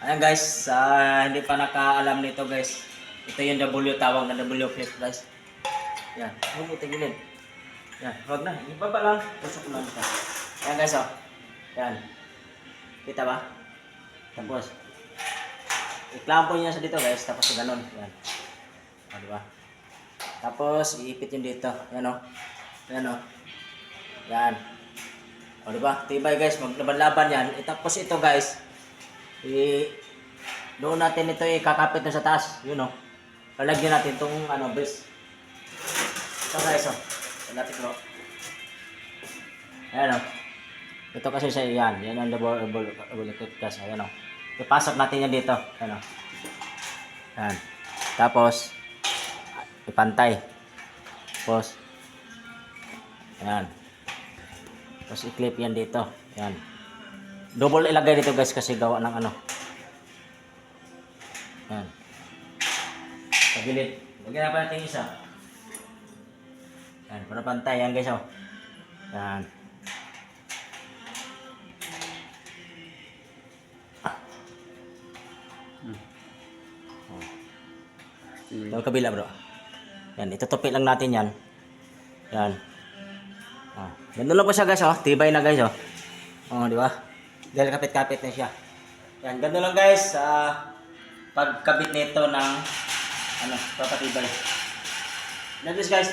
Ayan guys, hindi pa nakaalam nito guys. Ito yung W, tawag na W flip guys. Yan, huwag mo tigilid. Yan, huwag na, ibaba lang. Pusok lang ito. Ayan guys, oh. Yan. Kita ba? Tapos, iklampo niya sa dito guys, tapos ganun. Yan. O, diba? Tapos, iipit yung dito. Yan o. Yan o. Yan. O, diba? Tibay guys, maglaban-laban yan. Tapos ito guys, doon natin ito ikakapit na sa taas. Yun o. Lalagyan natin itong base. Ito guys o. Natin ko. Ayan o. Ito kasi siya yan. Yan ang double kasi. Ayan o. Ipasok natin yan dito. Ayan o. Ayan. Tapos, ipantay. Tapos, ayan. Tapos i-clip yan dito. Ayan. Double ilagay dito guys kasi gawa ng Ayan. Sa gilid. Lagyan na pa natin isa. Ayan. Para pantay. Ayan guys o. Ayan. Ito kabila bro. Yan, itutupi lang natin yan. Yan. Ganun lang po siya guys, oh. Tibay na guys, oh. Oh, di ba? Dahil kapit-kapit na siya. Yan, ganun lang guys, pagkabit nito ng papatibay. Yan guys.